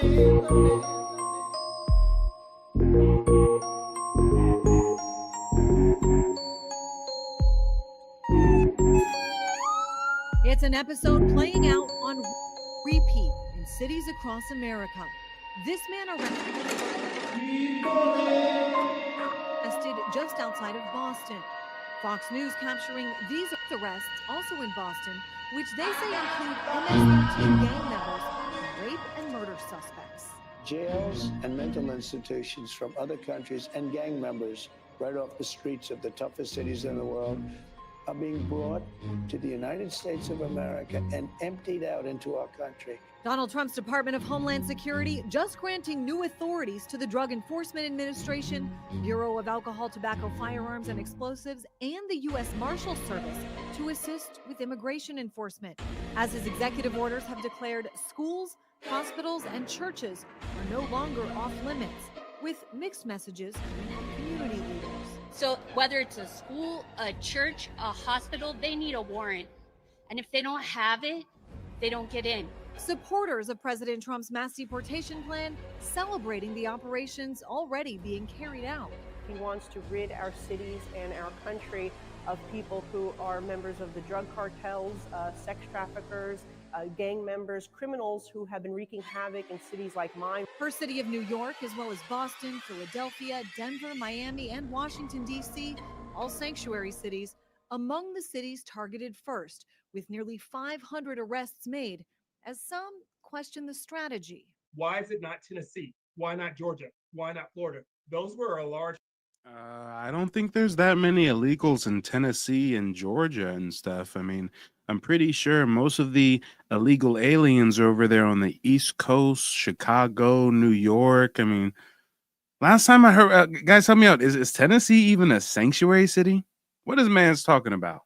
It's an episode playing out on repeat in cities across America. This man arrested just outside of Boston. Fox News capturing these arrests also in Boston, which they say include MS-13 gang members, rape and murder suspects. Jails and mental institutions from other countries and gang members right off the streets of the toughest cities in the world are being brought to the United States of America and emptied out into our country. Donald Trump's Department of Homeland Security just granting new authorities to the Drug Enforcement Administration, Bureau of Alcohol, Tobacco, Firearms, and Explosives, and the U.S. Marshal Service to assist with immigration enforcement. As his executive orders have declared, schools, hospitals, and churches are no longer off limits, with mixed messages from community leaders. So whether it's a school, a church, a hospital, they need a warrant. And if they don't have it, they don't get in. Supporters of President Trump's mass deportation plan celebrating the operations already being carried out. He wants to rid our cities and our country of people who are members of the drug cartels, sex traffickers, gang members, criminals who have been wreaking havoc in cities like mine. Her city of New York, as well as Boston, Philadelphia, Denver, Miami, and Washington, D.C., all sanctuary cities, among the cities targeted first, with nearly 500 arrests made, as some question the strategy. Why is it not Tennessee? Why not Georgia? Why not Florida? Those were a large... I don't think there's that many illegals in Tennessee and Georgia and stuff. I mean, I'm pretty sure most of the illegal aliens are over there on the East Coast, Chicago, New York. I mean, last time I heard, guys, help me out. Is Tennessee even a sanctuary city? What is man's talking about?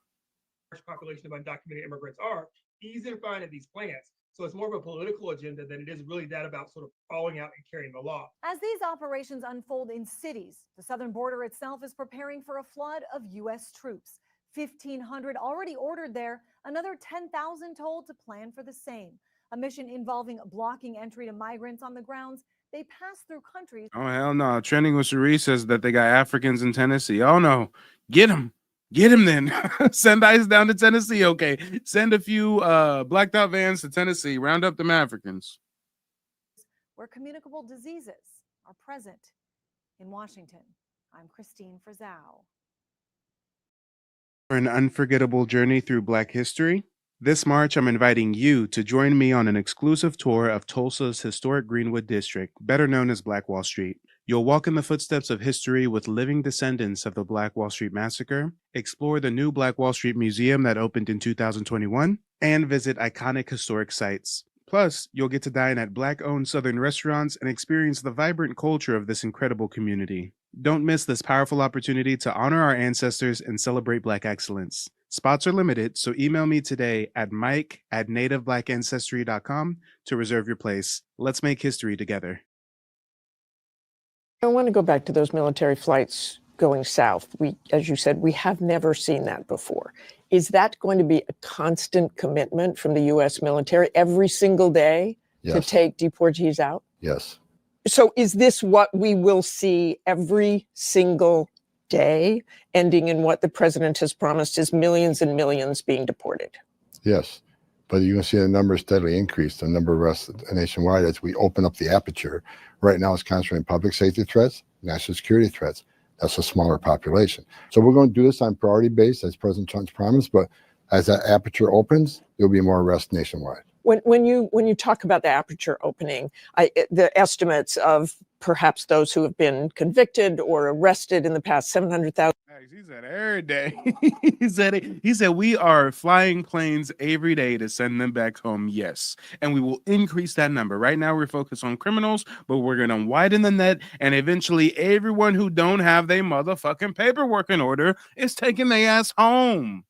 Population of undocumented immigrants are easy to find in these plants. So it's more of a political agenda than it is really that about sort of following out and carrying the law. As these operations unfold in cities, the southern border itself is preparing for a flood of U.S. troops. 1,500 already ordered there, another 10,000 told to plan for the same. A mission involving blocking entry to migrants on the grounds they pass through countries. Oh, hell no. Trending with Cherie says that they got Africans in Tennessee. Oh, no. Get them. Get him then. Send ICE down to Tennessee. Okay. Send a few blacked out vans to Tennessee. Round up them Africans. Where communicable diseases are present. In Washington, I'm Christine Frizzau. For an unforgettable journey through Black history, this March I'm inviting you to join me on an exclusive tour of Tulsa's historic Greenwood District, better known as Black Wall Street. You'll walk in the footsteps of history with living descendants of the Black Wall Street Massacre, explore the new Black Wall Street Museum that opened in 2021, and visit iconic historic sites. Plus, you'll get to dine at Black-owned Southern restaurants and experience the vibrant culture of this incredible community. Don't miss this powerful opportunity to honor our ancestors and celebrate Black excellence. Spots are limited, so email me today at mike@nativeblackancestry.com to reserve your place. Let's make history together. I want to go back to those military flights going south. As you said, we have never seen that before. Is that going to be a constant commitment from the U.S. military every single day to take deportees out? Yes. So is this what we will see every single day, ending in what the president has promised is millions and millions being deported? Yes. But you can see the numbers steadily increase, the number of arrests nationwide as we open up the aperture. Right now it's concentrating public safety threats, national security threats. That's a smaller population. So we're going to do this on priority base, as President Trump's promised, but as that aperture opens, there'll be more arrests nationwide. When you talk about the aperture opening, the estimates of perhaps those who have been convicted or arrested in the past, 700,000. He said every day. He said we are flying planes every day to send them back home. Yes, and we will increase that number. Right now we're focused on criminals, but we're gonna widen the net, and eventually everyone who don't have their motherfucking paperwork in order is taking their ass home.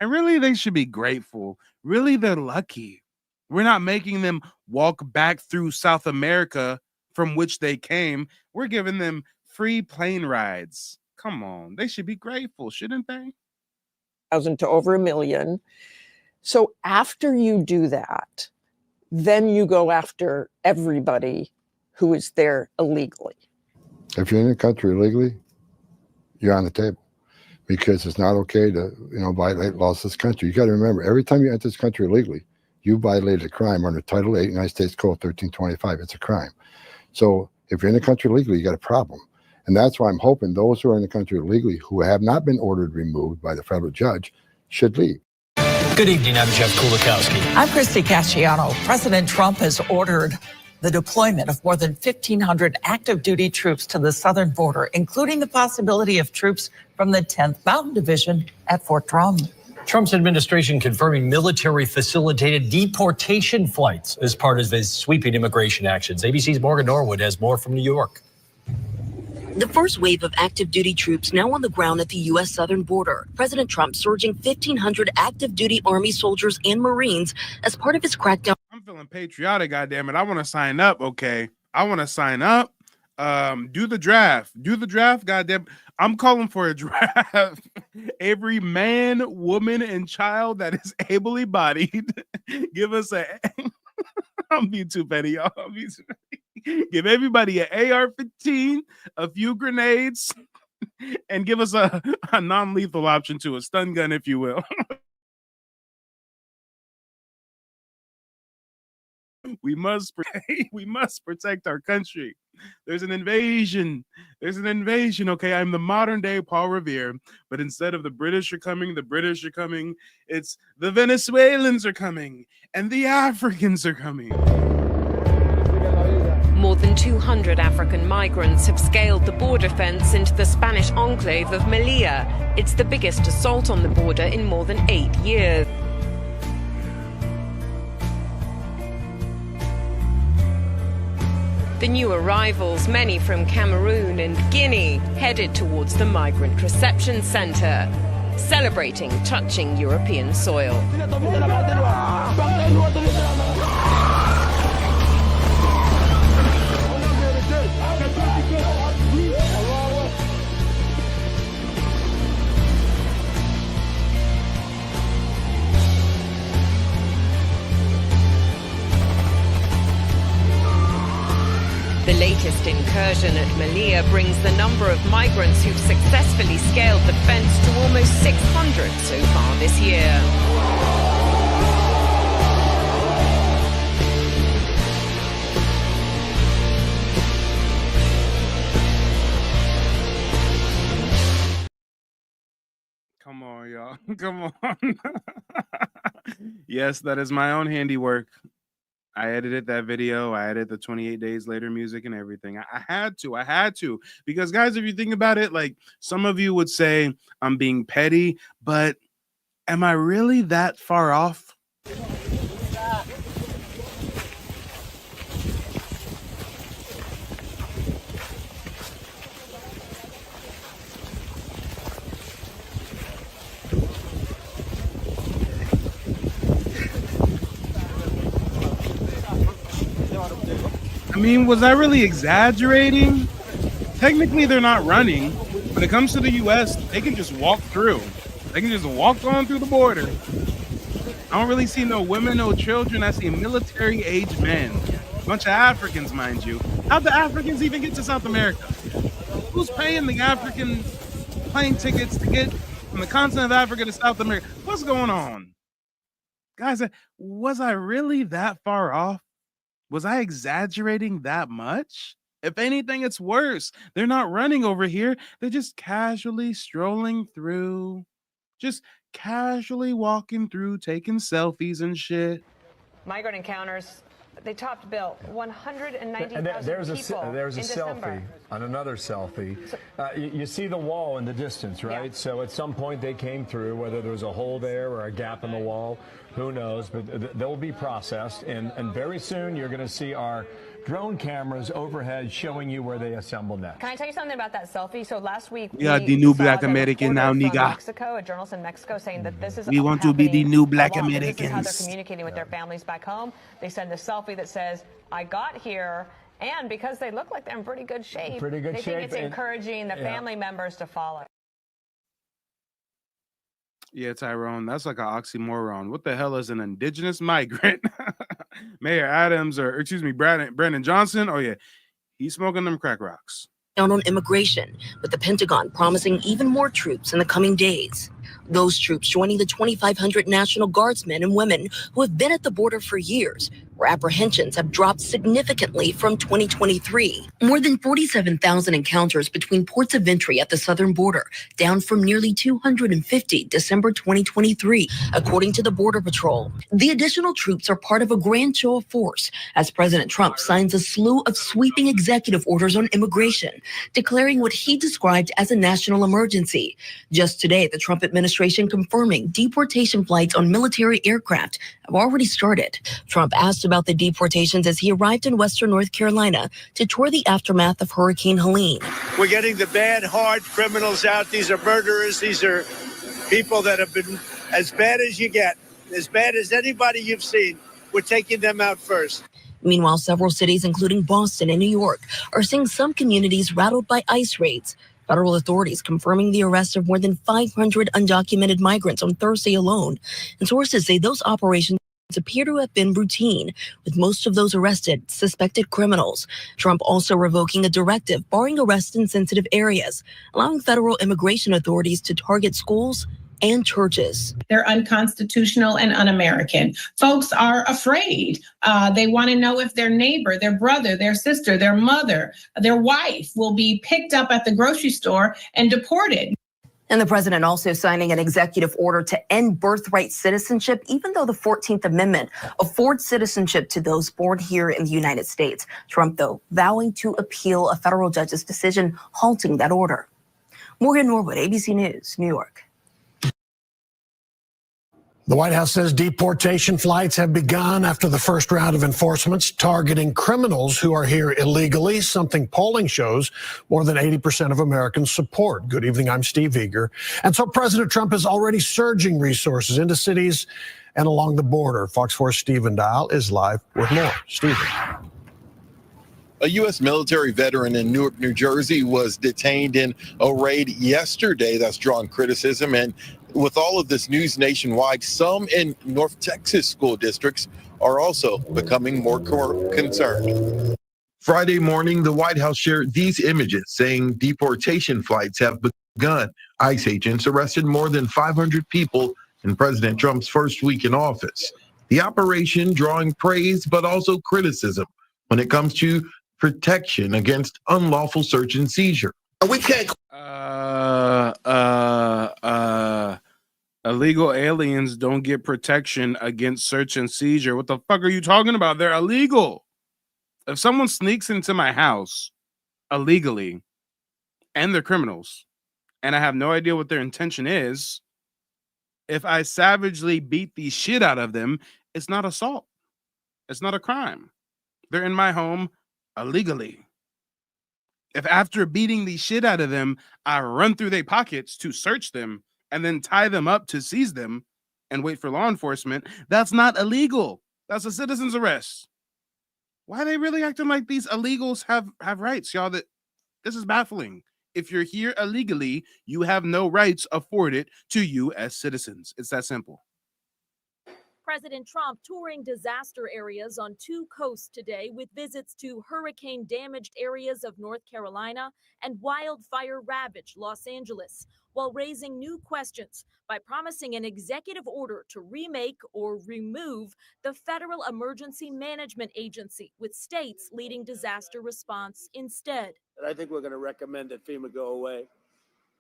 And really, they should be grateful. Really, they're lucky. We're not making them walk back through South America from which they came. We're giving them free plane rides. Come on. They should be grateful, shouldn't they? 1,000 to over 1 million. So after you do that, then you go after everybody who is there illegally. If you're in the country illegally, you're on the table, because it's not okay to, violate laws of this country. You got to remember, every time you enter this country illegally, you violated a crime under Title 8, United States Code 1325. It's a crime. So if you're in the country illegally, you got a problem. And that's why I'm hoping those who are in the country illegally who have not been ordered removed by the federal judge should leave. Good evening, I'm Jeff Kulikowski. I'm Christy Casciano. President Trump has ordered the deployment of more than 1,500 active duty troops to the southern border, including the possibility of troops from the 10th Mountain Division at Fort Drum. Trump's administration confirming military facilitated deportation flights as part of his sweeping immigration actions. ABC's Morgan Norwood has more from New York. The first wave of active duty troops now on the ground at the U.S. southern border. President Trump surging 1,500 active duty Army soldiers and Marines as part of his crackdown. I'm feeling patriotic, goddammit. I want to sign up, okay? I want to sign up. Do the draft. Do the draft, goddamn. I'm calling for a draft. Every man, woman, and child that is ably bodied, give us a... I'm being too petty, y'all. Give everybody an AR-15, a few grenades, and give us a non-lethal option to a stun gun, if you will. We must protect our country. There's an invasion. Okay, I'm the modern day Paul Revere, but instead of the British are coming, it's the Venezuelans are coming and the Africans are coming. More than 200 African migrants have scaled the border fence into the Spanish enclave of Melilla. It's the biggest assault on the border in more than 8 years. The new arrivals, many from Cameroon and Guinea, headed towards the Migrant Reception Centre, celebrating touching European soil. The latest incursion at Melilla brings the number of migrants who've successfully scaled the fence to almost 600 so far this year. Come on, y'all. Come on. Yes, that is my own handiwork. I edited that video. I added the 28 days later music and everything. I had to, because guys, if you think about it, like some of you would say I'm being petty, but am I really that far off? I mean, was I really exaggerating? Technically, they're not running. When it comes to the U.S., they can just walk through. They can just walk on through the border. I don't really see no women, no children. I see military-age men. A bunch of Africans, mind you. How'd the Africans even get to South America? Who's paying the African plane tickets to get from the continent of Africa to South America? What's going on? Guys, was I really that far off? Was I exaggerating that much? If anything, it's worse. They're not running over here. They're just casually strolling through, just casually walking through, taking selfies and shit. Migrant encounters, they topped bill 190,000 people. There's a selfie on another selfie. You see the wall in the distance, right? Yeah. So at some point they came through, whether there was a hole there or a gap in the wall, who knows? But they'll be processed, and very soon you're going to see our drone cameras overhead showing you where they assemble next. Can I tell you something about that selfie? So last week we are the new black American now, nigga. Mexico, a journalist in Mexico saying that this is we want to be the new black Americans. This is how they're communicating with their families back home. They send a selfie that says, "I got here." And because they look like they're in pretty good shape, they think it's encouraging the family members to follow. Yeah, Tyrone, that's like an oxymoron. What the hell is an indigenous migrant? Mayor Adams, or excuse me, Brandon Johnson. Oh yeah, he's smoking them crack rocks. Down on immigration, with the Pentagon promising even more troops in the coming days. Those troops joining the 2,500 National Guardsmen and women who have been at the border for years, where apprehensions have dropped significantly from 2023. More than 47,000 encounters between ports of entry at the southern border, down from nearly 250 December 2023, according to the Border Patrol. The additional troops are part of a grand show of force as President Trump signs a slew of sweeping executive orders on immigration, declaring what he described as a national emergency. Just today, the Trump administration confirming deportation flights on military aircraft have already started. Trump asked about the deportations as he arrived in Western North Carolina to tour the aftermath of Hurricane Helene. We're getting the bad, hard criminals out. These are murderers. These are people that have been as bad as you get, as bad as anybody you've seen. We're taking them out first. Meanwhile, several cities, including Boston and New York, are seeing some communities rattled by ICE raids. Federal authorities confirming the arrest of more than 500 undocumented migrants on Thursday alone. And sources say those operations appear to have been routine, with most of those arrested suspected criminals. Trump also revoking a directive barring arrests in sensitive areas, allowing federal immigration authorities to target schools and churches. They're unconstitutional and un-American. Folks are afraid. They want to know if their neighbor, their brother, their sister, their mother, their wife will be picked up at the grocery store and deported. And the president also signing an executive order to end birthright citizenship, even though the 14th Amendment affords citizenship to those born here in the United States. Trump, though, vowing to appeal a federal judge's decision halting that order. Morgan Norwood, ABC News, New York. The White House says deportation flights have begun after the first round of enforcements targeting criminals who are here illegally, something polling shows more than 80% of Americans support. Good evening, I'm Steve Eager. And so President Trump is already surging resources into cities and along the border. Fox 4's Stephen Dial is live with more. Stephen. A U.S. military veteran in Newark, New Jersey was detained in a raid yesterday that's drawn criticism. And with all of this news nationwide, some in North Texas school districts are also becoming more concerned. Friday morning, the White House shared these images saying deportation flights have begun. ICE agents arrested more than 500 people in President Trump's first week in office. The operation drawing praise but also criticism when it comes to protection against unlawful search and seizure. We can't. Illegal aliens don't get protection against search and seizure. What the fuck are you talking about? They're illegal. If someone sneaks into my house illegally and they're criminals and I have no idea what their intention is, if I savagely beat the shit out of them, it's not assault. It's not a crime. They're in my home illegally. If after beating the shit out of them, I run through their pockets to search them and then tie them up to seize them and wait for law enforcement, that's not illegal. That's a citizen's arrest. Why are they really acting like these illegals have rights, y'all? This is baffling. If you're here illegally, you have no rights afforded to you as citizens. It's that simple. President Trump touring disaster areas on 2 coasts today with visits to hurricane-damaged areas of North Carolina and wildfire-ravaged Los Angeles, while raising new questions by promising an executive order to remake or remove the Federal Emergency Management Agency, with states leading disaster response instead. I think we're going to recommend that FEMA go away,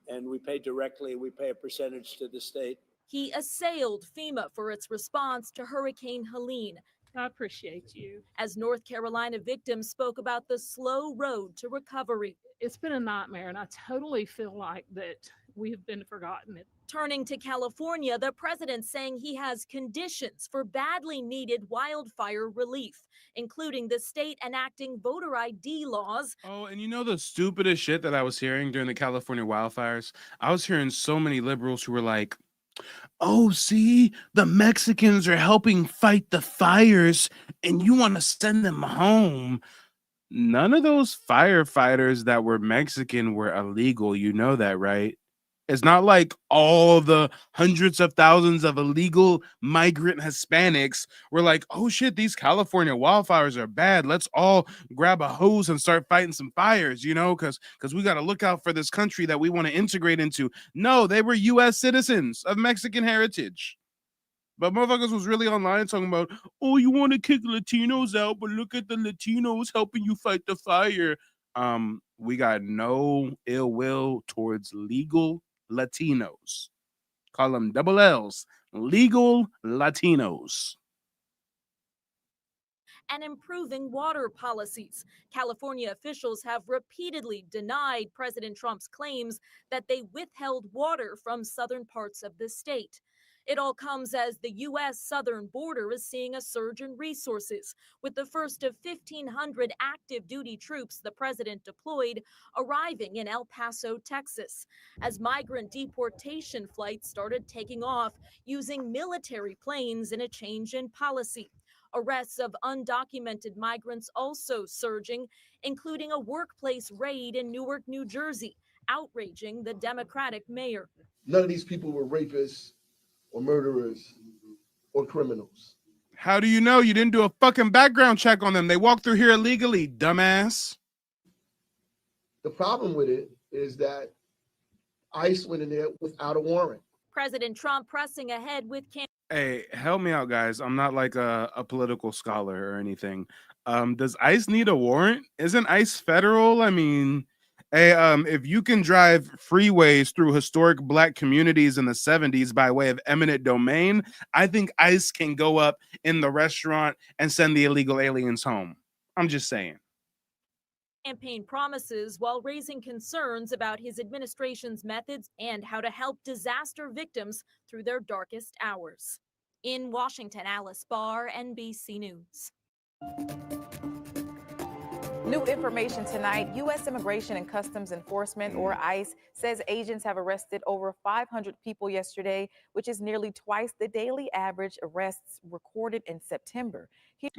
and we pay directly, we pay a percentage to the state. He assailed FEMA for its response to Hurricane Helene. I appreciate you. As North Carolina victims spoke about the slow road to recovery. It's been a nightmare, and I totally feel like that we have been forgotten. Turning to California, the president saying he has conditions for badly needed wildfire relief, including the state enacting voter ID laws. Oh, and you know the stupidest shit that I was hearing during the California wildfires? I was hearing so many liberals who were like, oh, see, the Mexicans are helping fight the fires and you want to send them home. None of those firefighters that were Mexican were illegal. You know that, right? It's not like all the hundreds of thousands of illegal migrant Hispanics were like, oh shit, these California wildfires are bad. Let's all grab a hose and start fighting some fires, you know, because we got to look out for this country that we want to integrate into. No, they were U.S. citizens of Mexican heritage. But motherfuckers was really online talking about, oh, you want to kick Latinos out, but look at the Latinos helping you fight the fire. We got no ill will towards legal Latinos. Call them double L's, legal Latinos. And improving water policies. California officials have repeatedly denied President Trump's claims that they withheld water from southern parts of the state. It all comes as the U.S. southern border is seeing a surge in resources, with the first of 1,500 active duty troops the president deployed arriving in El Paso, Texas, as migrant deportation flights started taking off using military planes in a change in policy. Arrests of undocumented migrants also surging, including a workplace raid in Newark, New Jersey, outraging the Democratic mayor. None of these people were rapists or murderers or criminals. How do you know? You didn't do a fucking background check on them. They walked through here illegally, dumbass. The problem with it is that ICE went in there without a warrant. President Trump pressing ahead with Hey, help me out, guys. I'm not like a political scholar or anything. Does ICE need a warrant? Isn't ICE federal? I mean, hey, if you can drive freeways through historic black communities in the 70s by way of eminent domain, I think ICE can go up in the restaurant and send the illegal aliens home. I'm just saying. Campaign promises while raising concerns about his administration's methods and how to help disaster victims through their darkest hours. In Washington, Alice Barr, NBC News. New information tonight. U.S. Immigration and Customs Enforcement, or ICE, says agents have arrested over 500 people yesterday, which is nearly twice the daily average arrests recorded in September.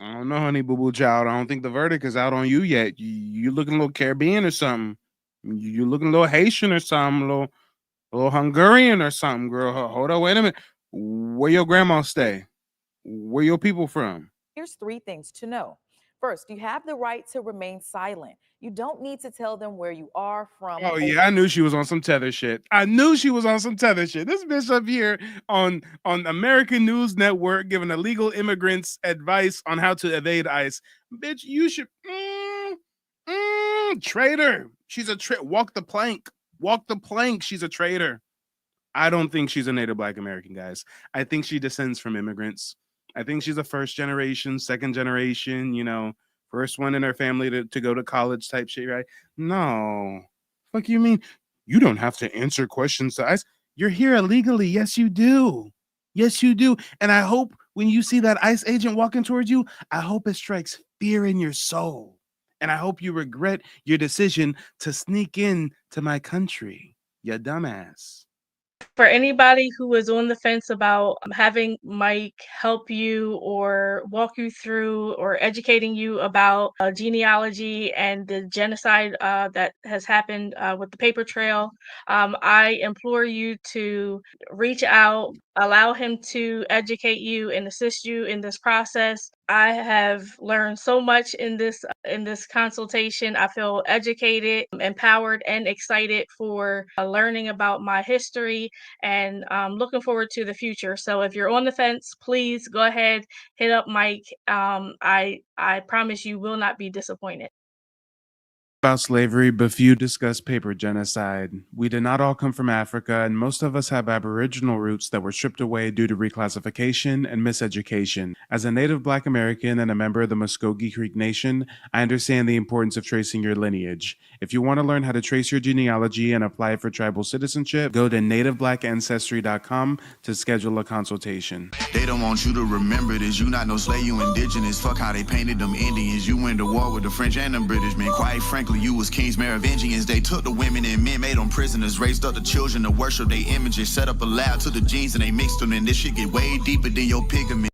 I don't know, honey boo boo child. I don't think the verdict is out on you yet. You looking a little Caribbean or something. You looking a little Haitian or something, a little Hungarian or something, girl. Hold on, wait a minute. Where your grandma stay? Where your people from? Here's 3 things to know. First, you have the right to remain silent. You don't need to tell them where you are from. Oh, yeah, I knew she was on some tether shit. This bitch up here on American News Network giving illegal immigrants advice on how to evade ICE. Bitch, you should... traitor. She's a traitor. Walk the plank. Walk the plank. She's a traitor. I don't think she's a native black American, guys. I think she descends from immigrants. I think she's a first generation, second generation, you know, first one in her family to go to college type shit, right? No. Fuck you mean? You don't have to answer questions to ICE. You're here illegally. Yes, you do. Yes, you do. And I hope when you see that ICE agent walking towards you, I hope it strikes fear in your soul. And I hope you regret your decision to sneak in to my country, you dumbass. For anybody who is on the fence about having Mike help you or walk you through or educating you about genealogy and the genocide that has happened with the paper trail, I implore you to reach out, allow him to educate you and assist you in this process. I have learned so much in this consultation. I feel educated, empowered, and excited for learning about my history and looking forward to the future. So if you're on the fence, please go ahead, hit up Mike. I promise you will not be disappointed. About slavery, but few discuss paper genocide. We did not all come from Africa, and most of us have Aboriginal roots that were stripped away due to reclassification and miseducation. As a native Black American and a member of the Muskogee Creek Nation, I understand the importance of tracing your lineage. If you want to learn how to trace your genealogy and apply for tribal citizenship, go to nativeblackancestry.com to schedule a consultation. They don't want you to remember this. You not no slave, you indigenous. Fuck how they painted them Indians. You went to war with the French and the British, man. Quite frankly, you was kings, Merovingians. They took the women and men, made them prisoners, raised up the children to worship their images, set up a lab to the genes and they mixed them, and this shit get way deeper than your pigment.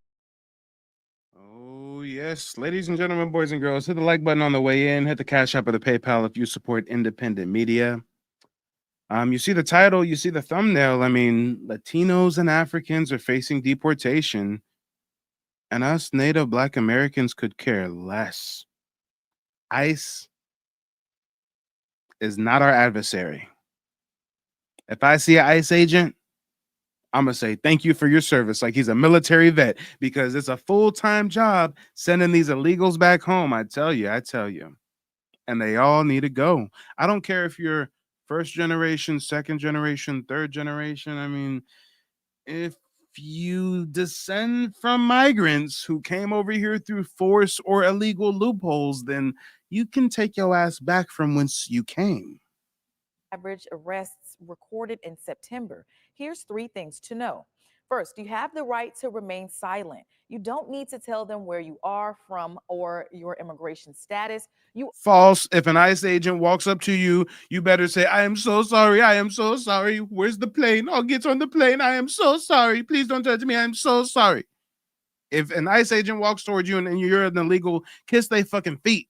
Oh yes, ladies and gentlemen, boys and girls, hit the like button on the way in, hit the Cash App or the PayPal if you support independent media. You see the title, you see the thumbnail. I mean, Latinos and Africans are facing deportation, and us Native Black Americans could care less. ICE is not our adversary. If I see an ICE agent, I'm going to say thank you for your service, like he's a military vet, because it's a full-time job sending these illegals back home. I tell you. And they all need to go. I don't care if you're first generation, second generation, third generation. I mean, if you descend from migrants who came over here through force or illegal loopholes, then you can take your ass back from whence you came. Average arrests recorded in September. Here's 3 things to know. First, you have the right to remain silent. You don't need to tell them where you are from or your immigration status. False. If an ICE agent walks up to you, you better say, I am so sorry. I am so sorry. Where's the plane? I'll get on the plane. I am so sorry. Please don't touch me. I'm so sorry. If an ICE agent walks towards you and you're an illegal, kiss their fucking feet.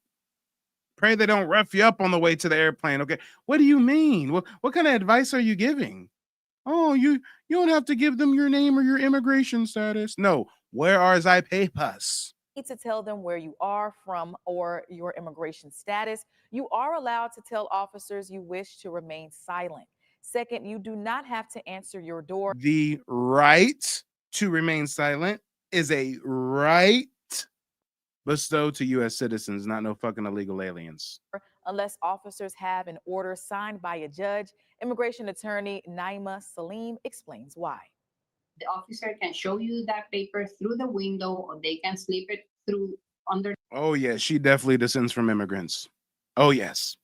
Pray they don't rough you up on the way to the airplane. Okay. What do you mean? What kind of advice are you giving? Oh, you don't have to give them your name or your immigration status. No. Where are thy papers? Need to tell them where you are from or your immigration status. You are allowed to tell officers you wish to remain silent. Second, you do not have to answer your door. The right to remain silent is a right bestowed to U.S. citizens, not no fucking illegal aliens. Unless officers have an order signed by a judge. Immigration attorney Naima Salim explains why. The officer can show you that paper through the window, or they can slip it through under. Oh, yeah, she definitely descends from immigrants. Oh, yes.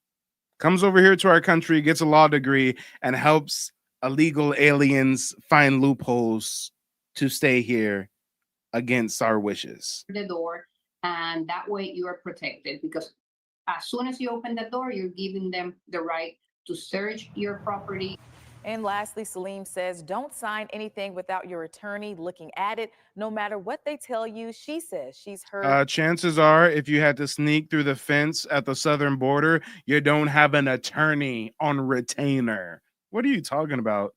Comes over here to our country, gets a law degree, and helps illegal aliens find loopholes to stay here against our wishes. The door, and that way you are protected, because as soon as you open the door, you're giving them the right to search your property. And lastly, Salim says, don't sign anything without your attorney looking at it. No matter what they tell you, she says she's heard. Chances are, if you had to sneak through the fence at the southern border, you don't have an attorney on retainer. What are you talking about?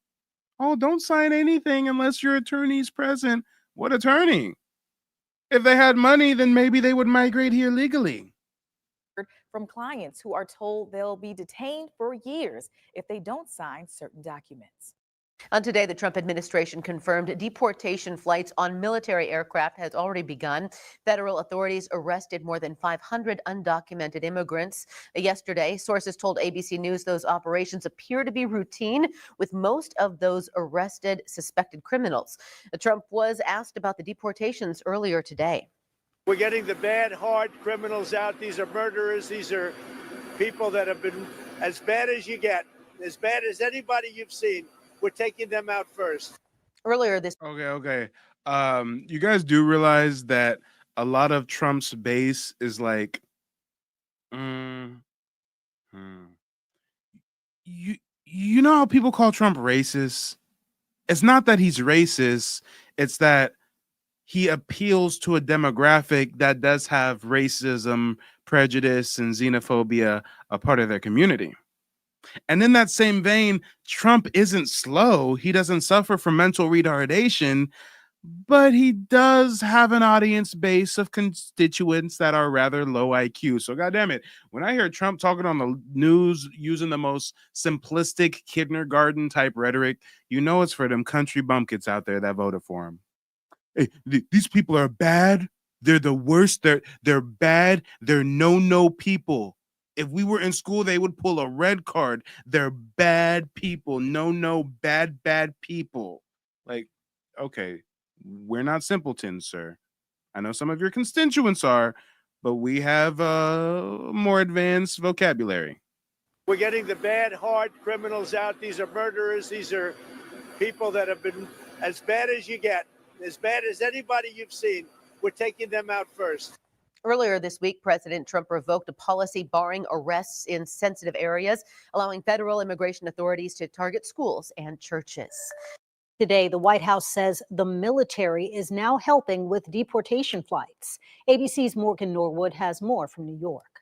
Oh, don't sign anything unless your attorney's present. What attorney? If they had money, then maybe they would migrate here legally. From clients who are told they'll be detained for years if they don't sign certain documents. On today, the Trump administration confirmed deportation flights on military aircraft has already begun. Federal authorities arrested more than 500 undocumented immigrants. Yesterday, sources told ABC News those operations appear to be routine, with most of those arrested suspected criminals. Trump was asked about the deportations earlier today. We're getting the bad, hard criminals out. These are murderers. These are people that have been as bad as you get, as bad as anybody you've seen. We're taking them out first. Earlier this. Okay. You guys do realize that a lot of Trump's base is like, you know how people call Trump racist? It's not that he's racist. It's that he appeals to a demographic that does have racism, prejudice, and xenophobia a part of their community. And in that same vein, Trump isn't slow. He doesn't suffer from mental retardation, but he does have an audience base of constituents that are rather low IQ. So goddamn it, when I hear Trump talking on the news using the most simplistic kindergarten type rhetoric, you know it's for them country bumpkins out there that voted for him. Hey, these people are bad. They're the worst. They're bad. They're no people. If we were in school, they would pull a red card. They're bad people. No, bad people. Like, okay, we're not simpletons, sir. I know some of your constituents are, but we have more advanced vocabulary. We're getting the bad, hard criminals out. These are murderers. These are people that have been as bad as you get, as bad as anybody you've seen. We're taking them out first. Earlier this week, President Trump revoked a policy barring arrests in sensitive areas, allowing federal immigration authorities to target schools and churches. Today, the White House says the military is now helping with deportation flights. ABC's Morgan Norwood has more from New York.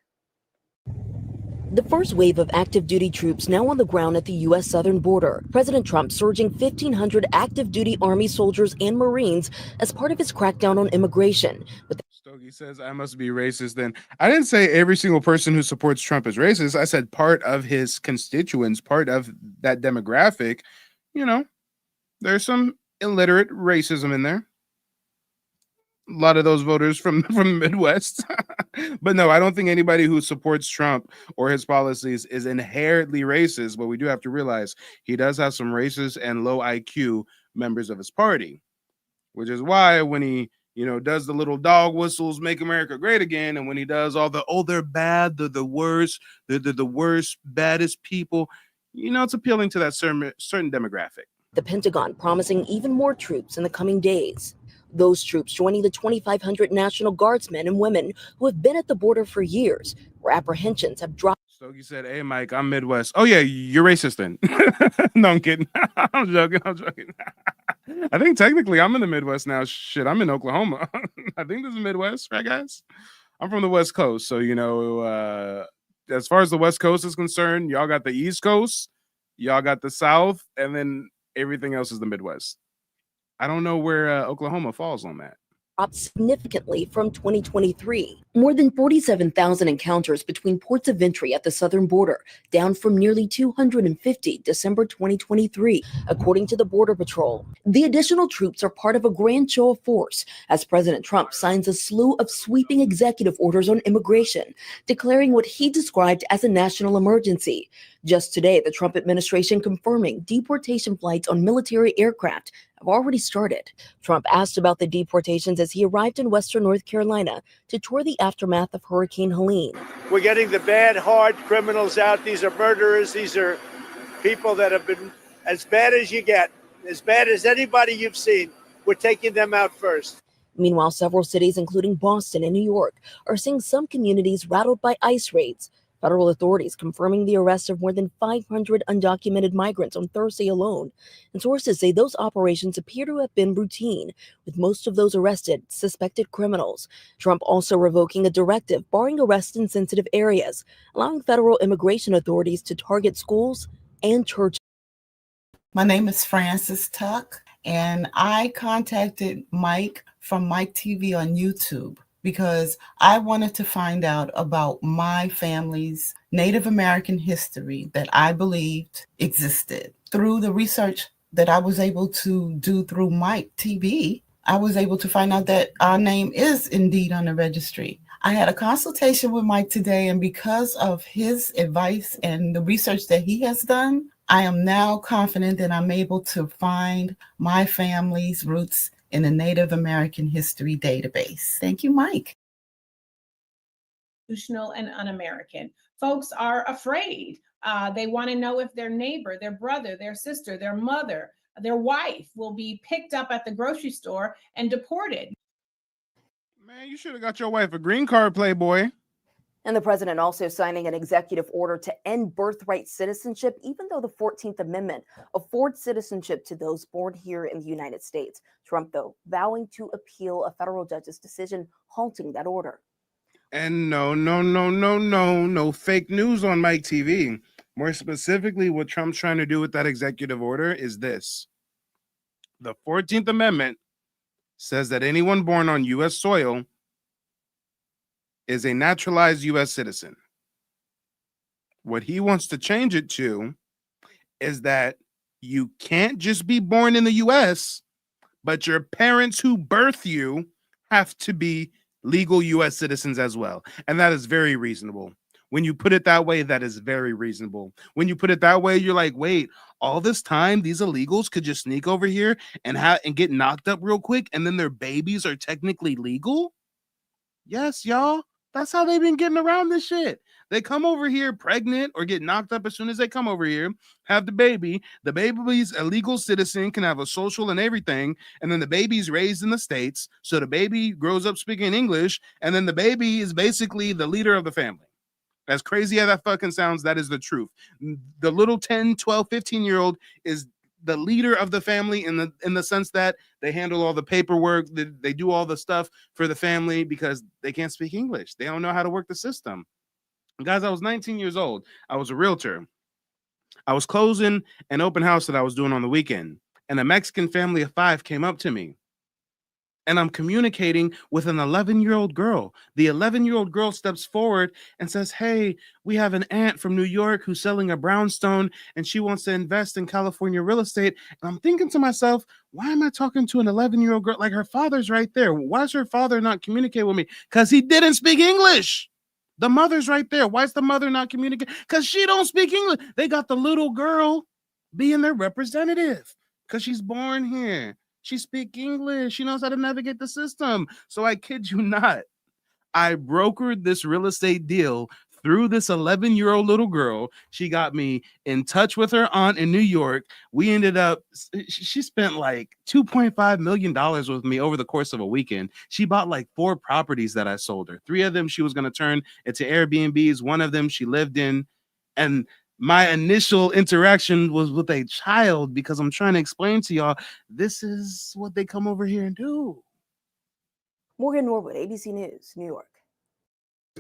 The first wave of active duty troops now on the ground at the U.S. southern border. President Trump surging 1,500 active duty Army soldiers and Marines as part of his crackdown on immigration. But Stogie says, I must be racist then. I didn't say every single person who supports Trump is racist. I said part of his constituents, part of that demographic. You know, there's some illiterate racism in there. A lot of those voters from the Midwest. But no, I don't think anybody who supports Trump or his policies is inherently racist. But we do have to realize he does have some racist and low IQ members of his party, which is why when he, does the little dog whistles, make America great again, and when he does all the, they're bad, they're the worst, they're the worst, baddest people, it's appealing to that certain demographic. the Pentagon promising even more troops in the coming days. Those troops joining the 2,500 National Guardsmen and women who have been at the border for years, where apprehensions have dropped. Stogie said, hey, Mike, I'm Midwest. Oh, yeah, you're racist then. No, I'm kidding. I'm joking. I think technically I'm in the Midwest now. Shit, I'm in Oklahoma. I think this is Midwest, right, guys? I'm from the West Coast. So, as far as the West Coast is concerned, y'all got the East Coast, y'all got the South, and then everything else is the Midwest. I don't know where Oklahoma falls on that. Dropped significantly from 2023. More than 47,000 encounters between ports of entry at the southern border, down from nearly 250 December 2023, according to the Border Patrol. The additional troops are part of a grand show of force as President Trump signs a slew of sweeping executive orders on immigration, declaring what he described as a national emergency. Just today, the Trump administration confirming deportation flights on military aircraft have already started. Trump asked about the deportations as he arrived in Western North Carolina to tour the aftermath of Hurricane Helene. We're getting the bad, hard criminals out. These are murderers. These are people that have been as bad as you get, as bad as anybody you've seen. We're taking them out first. Meanwhile, several cities, including Boston and New York, are seeing some communities rattled by ICE raids. Federal authorities confirming the arrest of more than 500 undocumented migrants on Thursday alone. And sources say those operations appear to have been routine, with most of those arrested suspected criminals. Trump also revoking a directive barring arrests in sensitive areas, allowing federal immigration authorities to target schools and churches. My name is Frances Tuck, and I contacted Mike from Mike TV on YouTube because I wanted to find out about my family's Native American history that I believed existed. Through the research that I was able to do through Mike TV, I was able to find out that our name is indeed on the registry. I had a consultation with Mike today, and because of his advice and the research that he has done, I am now confident that I'm able to find my family's roots in the Native American History Database. Thank you, Mike. Institutional and un-American. Folks are afraid. They want to know if their neighbor, their brother, their sister, their mother, their wife will be picked up at the grocery store and deported. Man, you should have got your wife a green card, Playboy. And the president also signing an executive order to end birthright citizenship, even though the 14th Amendment affords citizenship to those born here in the United States. Trump, though, vowing to appeal a federal judge's decision halting that order. And no fake news on Mike TV. More specifically, what Trump's trying to do with that executive order is this. The 14th Amendment says that anyone born on U.S. soil is a naturalized U.S. citizen. What he wants to change it to is that you can't just be born in the U.S., but your parents who birth you have to be legal U.S. citizens as well. And that is very reasonable. When you put it that way, that is very reasonable. When you put it that way, you're like, wait, all this time, these illegals could just sneak over here and get knocked up real quick, and then their babies are technically legal? Yes, y'all. That's how they've been getting around this shit. They come over here pregnant or get knocked up as soon as they come over here, have the baby. The baby's a legal citizen, can have a social and everything. And then the baby's raised in the States. So the baby grows up speaking English. And then the baby is basically the leader of the family. As crazy as that fucking sounds, that is the truth. The little 10, 12, 15-year-old is the leader of the family in the sense that they handle all the paperwork, they do all the stuff for the family because they can't speak English. They don't know how to work the system. Guys, I was 19 years old. I was a realtor. I was closing an open house that I was doing on the weekend, and a Mexican family of 5 came up to me. And I'm communicating with an 11-year-old girl. The 11-year-old girl steps forward and says, "Hey, we have an aunt from New York who's selling a brownstone and she wants to invest in California real estate." And I'm thinking to myself, why am I talking to an 11-year-old girl? Like, her father's right there. Why is her father not communicating with me? Because he didn't speak English. The mother's right there. Why is the mother not communicating? Because she don't speak English. They got the little girl being their representative because she's born here. She speaks English. She knows how to navigate the system. So I kid you not, I brokered this real estate deal through this 11-year-old little girl. She got me in touch with her aunt in New York. We ended up, she spent like $2.5 million with me over the course of a weekend. She bought like 4 properties that I sold her. 3 of them she was going to turn into Airbnbs. 1 of them she lived in. And my initial interaction was with a child because I'm trying to explain to y'all, this is what they come over here and do. Morgan Norwood, ABC News, New York.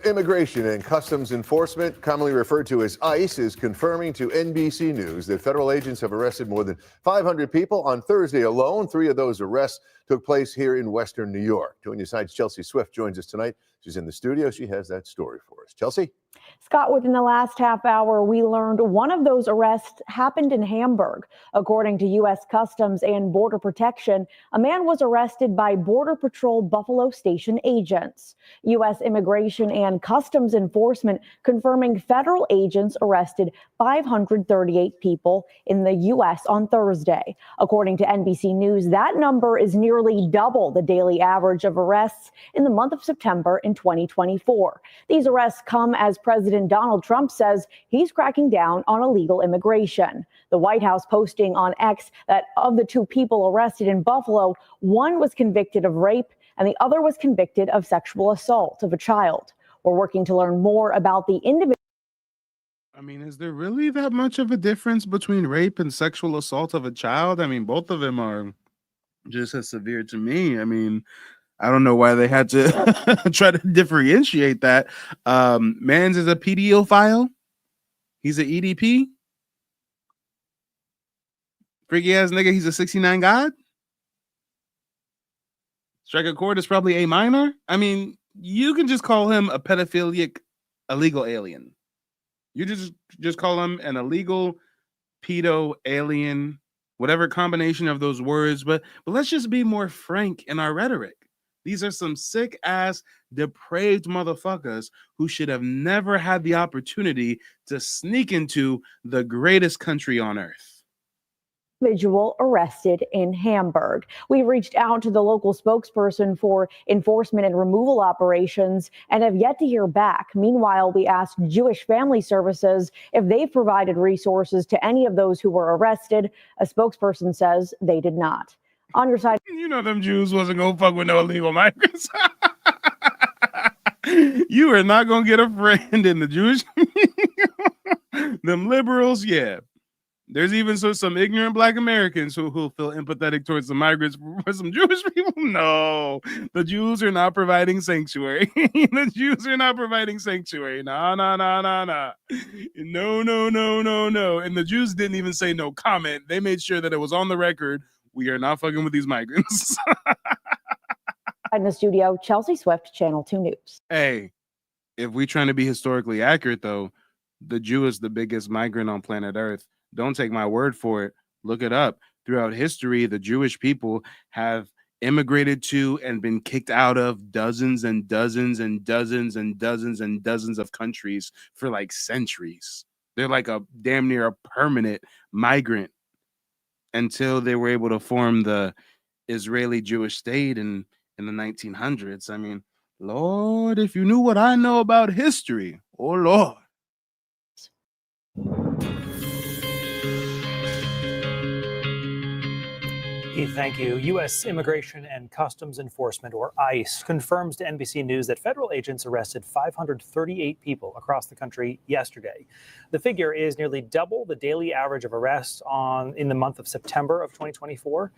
Immigration and Customs Enforcement, commonly referred to as ICE, is confirming to NBC News that federal agents have arrested more than 500 people on Thursday alone. 3 of those arrests took place here in Western New York. Joining us tonight, Chelsea Swift joins us tonight. She's in the studio. She has that story for us. Chelsea? Scott, within the last half hour, we learned one of those arrests happened in Hamburg. According to U.S. Customs and Border Protection, a man was arrested by Border Patrol Buffalo Station agents. U.S. Immigration and Customs Enforcement confirming federal agents arrested 538 people in the U.S. on Thursday. According to NBC News, that number is nearly double the daily average of arrests in the month of September in 2024. These arrests come as President Donald Trump says he's cracking down on illegal immigration. The White House posting on X that of the 2 people arrested in Buffalo, 1 was convicted of rape and the other was convicted of sexual assault of a child. We're working to learn more about the individual. I mean, is there really that much of a difference between rape and sexual assault of a child? I mean, both of them are just as severe to me. I mean, I don't know why they had to try to differentiate that. Mans is a pedophile. He's an EDP. Freaky ass nigga, he's a 69 god. Strike a chord is probably A minor. I mean, you can just call him a pedophilic illegal alien. You just call him an illegal pedo alien, whatever combination of those words. But let's just be more frank in our rhetoric. These are some sick ass, depraved motherfuckers who should have never had the opportunity to sneak into the greatest country on earth. Individual arrested in Hamburg. We reached out to the local spokesperson for enforcement and removal operations and have yet to hear back. Meanwhile, we asked Jewish Family Services if they've provided resources to any of those who were arrested. A spokesperson says they did not. On your side, you know them Jews wasn't gonna fuck with no illegal migrants. You are not gonna get a friend in the Jewish. Them liberals, yeah. There's even some ignorant Black Americans who feel empathetic towards the migrants. For some Jewish people, no. The Jews are not providing sanctuary. The Jews are not providing sanctuary. No. No. And the Jews didn't even say no comment. They made sure that it was on the record. We are not fucking with these migrants. in the studio, Chelsea Swift, Channel 2 News. Hey, if we trying to be historically accurate, though, the Jew is the biggest migrant on planet Earth. Don't take my word for it. Look it up. Throughout history, the Jewish people have immigrated to and been kicked out of dozens and dozens and dozens and dozens and dozens of countries for like centuries. They're like a damn near a permanent migrant until they were able to form the Israeli Jewish state in the 1900s. I mean, Lord, if you knew what I know about history, oh Lord. Thank you. U.S. Immigration and Customs Enforcement, or ICE, confirms to NBC News that federal agents arrested 538 people across the country yesterday. The figure is nearly double the daily average of arrests in the month of September of 2024.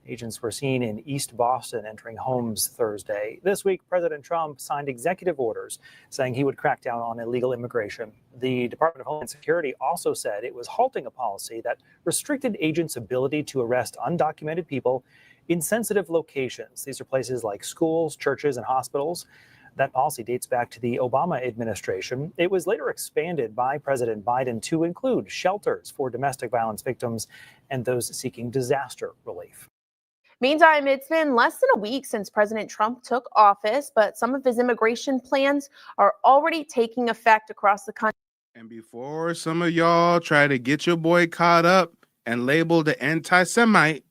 Agents were seen in East Boston entering homes Thursday. This week, President Trump signed executive orders saying he would crack down on illegal immigration. The Department of Homeland Security also said it was halting a policy that restricted agents' ability to arrest undocumented people in sensitive locations. These are places like schools, churches, and hospitals. That policy dates back to the Obama administration. It was later expanded by President Biden to include shelters for domestic violence victims and those seeking disaster relief. Meantime, it's been less than a week since President Trump took office, but some of his immigration plans are already taking effect across the country. And before some of y'all try to get your boy caught up and labeled an anti-Semite,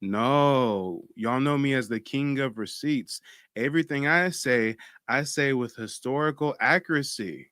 no, y'all know me as the king of receipts. Everything I say with historical accuracy.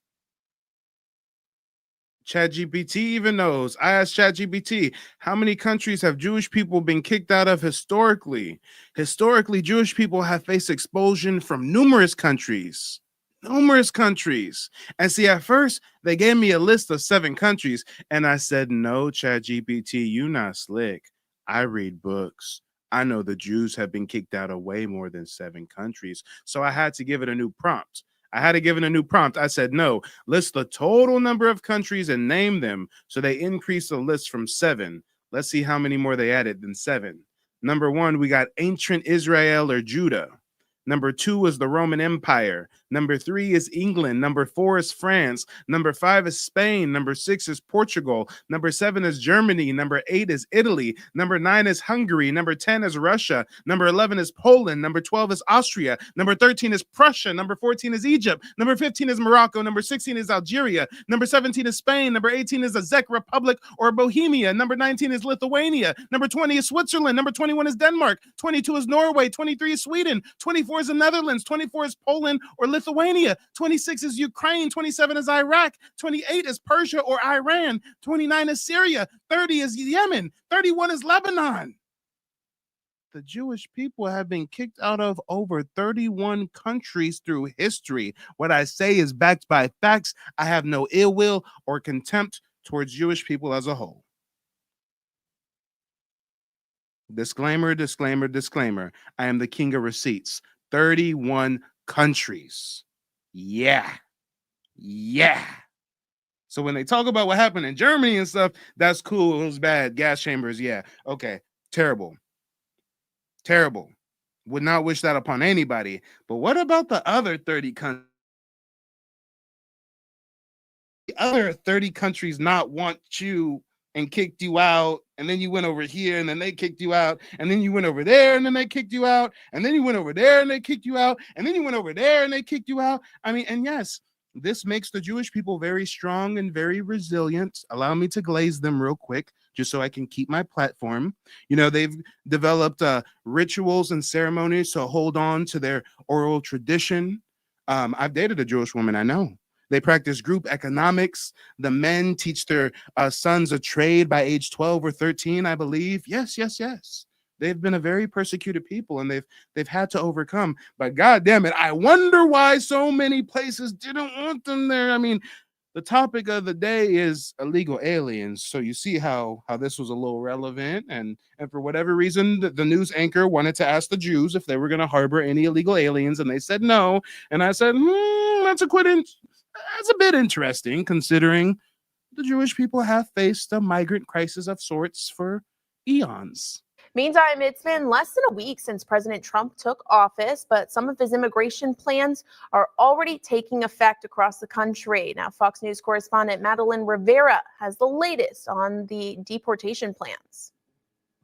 ChatGPT even knows. I asked ChatGPT, how many countries have Jewish people been kicked out of historically? Historically, Jewish people have faced expulsion from numerous countries. And see, at first, they gave me a list of 7 countries, and I said, no, ChatGPT, you not slick. I read books. I know the Jews have been kicked out of way more than 7 countries, so I had to give it a new prompt. I said, no, list the total number of countries and name them. So they increased the list from 7. Let's see how many more they added than 7. Number 1, we got ancient Israel or Judah. Number 2 is the Roman Empire. Number 3 is England. Number 4 is France. Number 5 is Spain. Number 6 is Portugal. Number 7 is Germany. Number 8 is Italy. Number 9 is Hungary. Number 10 is Russia. Number 11 is Poland. Number 12 is Austria. Number 13 is Prussia. Number 14 is Egypt. Number 15 is Morocco. Number 16 is Algeria. Number 17 is Spain. Number 18 is the Czech Republic or Bohemia. Number 19 is Lithuania. Number 20 is Switzerland. Number 21 is Denmark. 22 is Norway. 23 is Sweden. 24 is the Netherlands. 24 is Poland or Lithuania. 26 is Ukraine. 27 is Iraq. 28 is Persia or Iran. 29 is Syria. 30 is Yemen. 31 is Lebanon. The Jewish people have been kicked out of over 31 countries through history. What I say is backed by facts. I have no ill will or contempt towards Jewish people as a whole. Disclaimer, disclaimer, disclaimer. I am the king of receipts. 31 countries. Yeah. So when they talk about what happened in Germany and stuff, that's cool. It was bad. Gas chambers. Yeah. Okay. Terrible. Would not wish that upon anybody. But what about the other 30 countries? The other 30 countries not want you and kicked you out, and then you went over here, and then they kicked you out, and then you went over there, and then they kicked you out, and then you went over there, and they kicked you out, and then you went over there, and they kicked you out. I mean, and yes, this makes the Jewish people very strong and very resilient. Allow me to glaze them real quick, just so I can keep my platform. You know, they've developed rituals and ceremonies to hold on to their oral tradition. I've dated a Jewish woman, I know. They practice group economics. The men teach their sons a trade by age 12 or 13, I believe. Yes. They've been a very persecuted people, and they've had to overcome. But God damn it, I wonder why so many places didn't want them there. I mean, the topic of the day is illegal aliens. So you see how this was a little relevant. And for whatever reason, the news anchor wanted to ask the Jews if they were going to harbor any illegal aliens, and they said no. And I said, that's a bit interesting, considering the Jewish people have faced a migrant crisis of sorts for eons. Meantime, it's been less than a week since President Trump took office, but some of his immigration plans are already taking effect across the country. Now, Fox News correspondent Madeline Rivera has the latest on the deportation plans.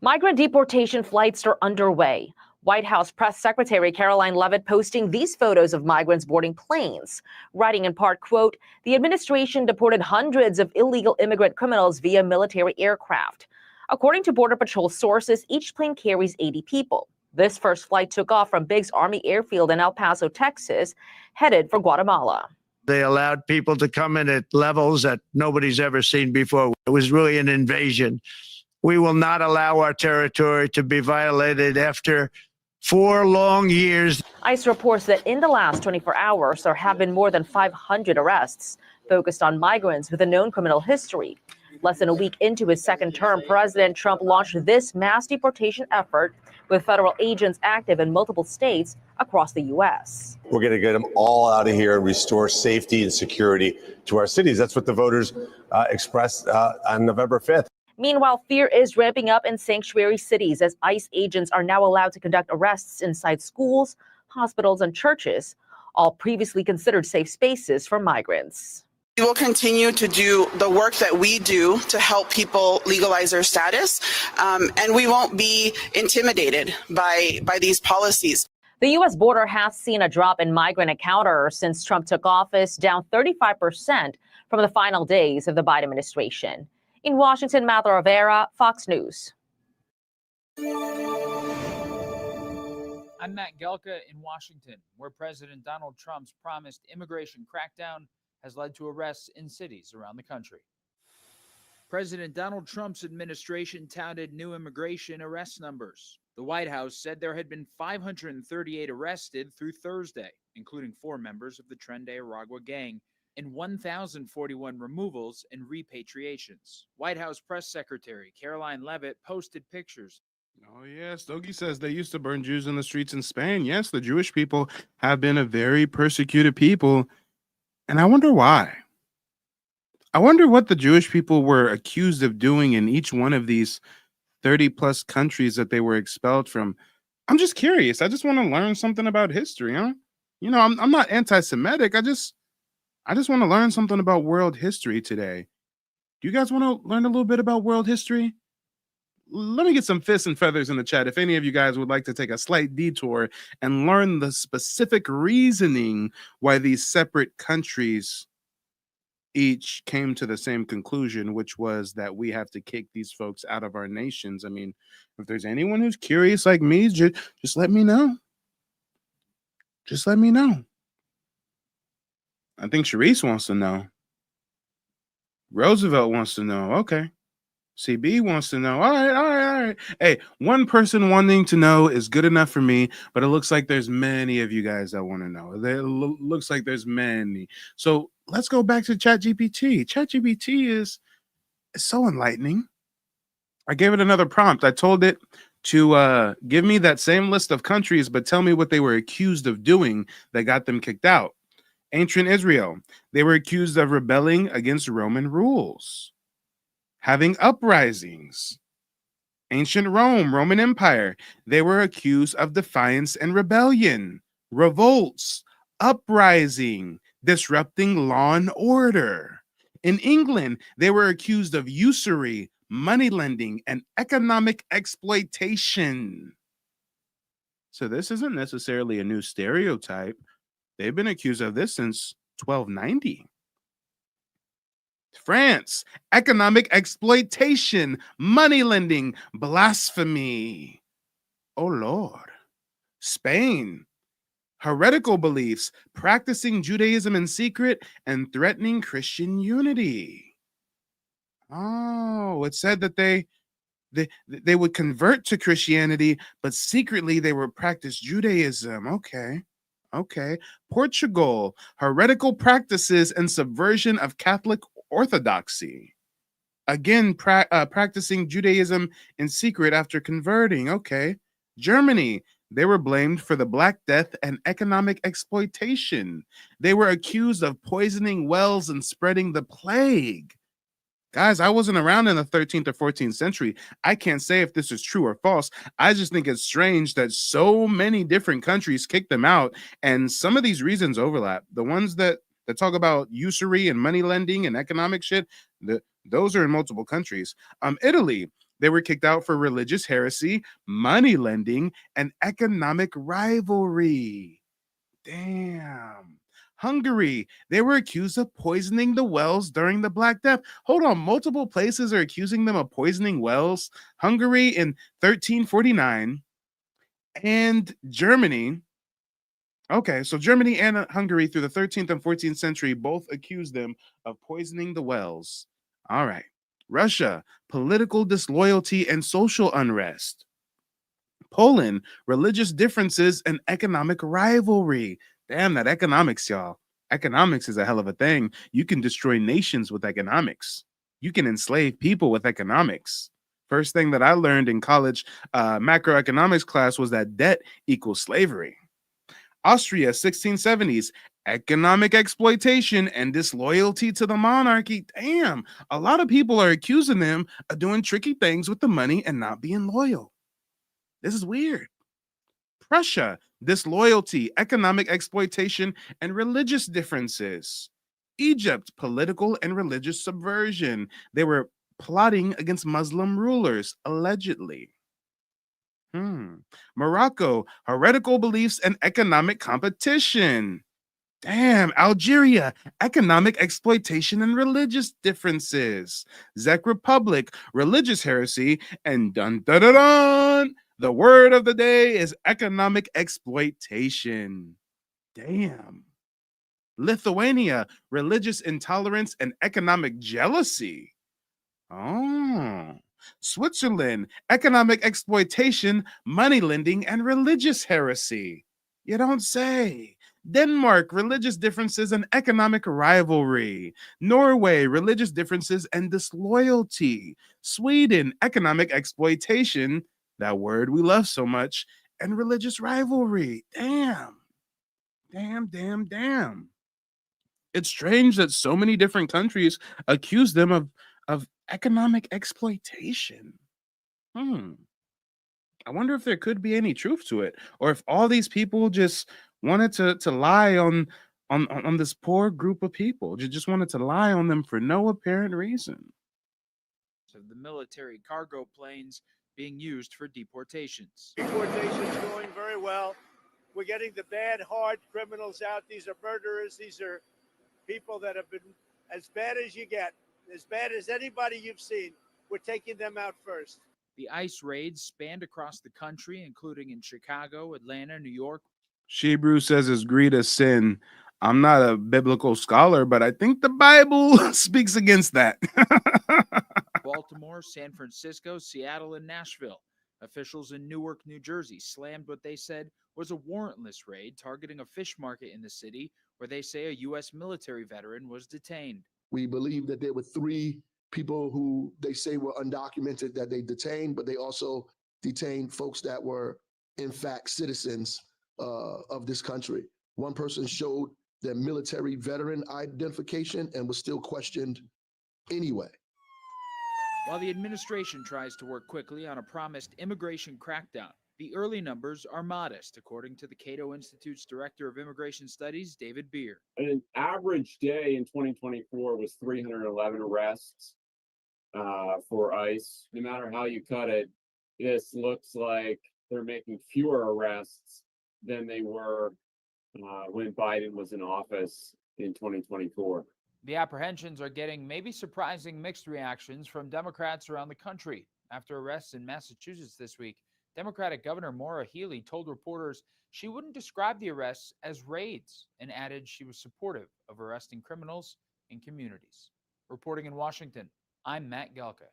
Migrant deportation flights are underway. White House Press Secretary Caroline Leavitt posting these photos of migrants boarding planes, writing in part, quote, "The administration deported hundreds of illegal immigrant criminals via military aircraft. According to Border Patrol sources, each plane carries 80 people. This first flight took off from Biggs Army Airfield in El Paso, Texas, headed for Guatemala." They allowed people to come in at levels that nobody's ever seen before. It was really an invasion. We will not allow our territory to be violated after 4 long years. ICE reports that in the last 24 hours, there have been more than 500 arrests focused on migrants with a known criminal history. Less than a week into his second term, President Trump launched this mass deportation effort with federal agents active in multiple states across the U.S. We're going to get them all out of here and restore safety and security to our cities. That's what the voters expressed on November 5th. Meanwhile, fear is ramping up in sanctuary cities as ICE agents are now allowed to conduct arrests inside schools, hospitals, and churches, all previously considered safe spaces for migrants. We will continue to do the work that we do to help people legalize their status, and we won't be intimidated by these policies. The U.S. border has seen a drop in migrant encounters since Trump took office, down 35% from the final days of the Biden administration. In Washington, Matthew Rivera, Fox News. I'm Matt Gelka in Washington, where President Donald Trump's promised immigration crackdown has led to arrests in cities around the country. President Donald Trump's administration touted new immigration arrest numbers. The White House said there had been 538 arrested through Thursday, including 4 members of the Tren de Aragua gang, and 1,041 removals and repatriations. White House Press Secretary Caroline Leavitt posted pictures. Oh, yes. Stogie says they used to burn Jews in the streets in Spain. Yes, the Jewish people have been a very persecuted people. And I wonder why. I wonder what the Jewish people were accused of doing in each one of these 30 plus countries that they were expelled from. I'm just curious. I just want to learn something about history, huh? You know, I'm not anti-Semitic. I just want to learn something about world history today. Do you guys want to learn a little bit about world history? Let me get some fists and feathers in the chat if any of you guys would like to take a slight detour and learn the specific reasoning why these separate countries each came to the same conclusion, which was that we have to kick these folks out of our nations. I mean, if there's anyone who's curious like me, just let me know. Just let me know. I think Sharice wants to know. Roosevelt wants to know. Okay. CB wants to know. All right. Hey, one person wanting to know is good enough for me, but it looks like there's many of you guys that want to know. It looks like there's many. So let's go back to ChatGPT. ChatGPT is so enlightening. I gave it another prompt. I told it to give me that same list of countries, but tell me what they were accused of doing that got them kicked out. Ancient Israel, they were accused of rebelling against Roman rules. Having uprisings. Ancient Rome, Roman Empire, they were accused of defiance and rebellion, revolts, uprising, disrupting law and order. In England, they were accused of usury, money lending, and economic exploitation. So this isn't necessarily a new stereotype. They've been accused of this since 1290. France, economic exploitation, money lending, blasphemy. Oh, Lord. Spain, heretical beliefs, practicing Judaism in secret, and threatening Christian unity. Oh, it said that they would convert to Christianity, but secretly they would practice Judaism. Okay. Portugal, heretical practices and subversion of Catholic orthodoxy. Again, practicing Judaism in secret after converting. Okay. Germany, they were blamed for the Black Death and economic exploitation. They were accused of poisoning wells and spreading the plague. Guys, I wasn't around in the 13th or 14th century. I can't say if this is true or false. I just think it's strange that so many different countries kicked them out, and some of these reasons overlap. The ones that talk about usury and money lending and economic shit, those are in multiple countries. Italy, they were kicked out for religious heresy, money lending, and economic rivalry. Damn. Hungary, they were accused of poisoning the wells during the Black Death. Hold on, multiple places are accusing them of poisoning wells. Hungary in 1349 and Germany. Okay, so Germany and Hungary through the 13th and 14th century both accused them of poisoning the wells. All right. Russia, political disloyalty and social unrest. Poland, religious differences and economic rivalry. Damn, that economics, y'all. Economics is a hell of a thing. You can destroy nations with economics. You can enslave people with economics. First thing that I learned in college macroeconomics class was that debt equals slavery. Austria, 1670s, economic exploitation and disloyalty to the monarchy. Damn, a lot of people are accusing them of doing tricky things with the money and not being loyal. This is weird. Prussia, disloyalty, economic exploitation, and religious differences. Egypt, political and religious subversion. They were plotting against Muslim rulers, allegedly. Morocco, heretical beliefs and economic competition. Damn, Algeria, economic exploitation and religious differences. Czech Republic, religious heresy, and dun dun dun dun. The word of the day is economic exploitation. Damn. Lithuania, religious intolerance and economic jealousy. Oh. Switzerland, economic exploitation, money lending, and religious heresy. You don't say. Denmark, religious differences and economic rivalry. Norway, religious differences and disloyalty. Sweden, economic exploitation, that word we love so much, and religious rivalry. Damn. Damn, damn, damn. It's strange that so many different countries accuse them of economic exploitation. I wonder if there could be any truth to it, or if all these people just wanted to lie on this poor group of people. Just wanted to lie on them for no apparent reason. Of the military cargo planes being used for deportations. Deportation's going very well. We're getting the bad, hard criminals out. These are murderers. These are people that have been as bad as you get, as bad as anybody you've seen. We're taking them out first. The ICE raids spanned across the country, including in Chicago, Atlanta, New York. Shebrew says is greed a sin. I'm not a biblical scholar, but I think the Bible speaks against that. Baltimore, San Francisco, Seattle, and Nashville. Officials in Newark, New Jersey slammed what they said was a warrantless raid targeting a fish market in the city where they say a U.S. military veteran was detained. We believe that there were 3 people who they say were undocumented that they detained, but they also detained folks that were, in fact, citizens of this country. One person showed their military veteran identification and was still questioned anyway. While the administration tries to work quickly on a promised immigration crackdown, the early numbers are modest, according to the Cato Institute's Director of Immigration Studies, David Beer. An average day in 2024 was 311 arrests for ICE. No matter how you cut it, this looks like they're making fewer arrests than they were when Biden was in office in 2024. The apprehensions are getting maybe surprising mixed reactions from Democrats around the country. After arrests in Massachusetts this week, Democratic Governor Maura Healey told reporters she wouldn't describe the arrests as raids and added she was supportive of arresting criminals in communities. Reporting in Washington, I'm Matt Gelka.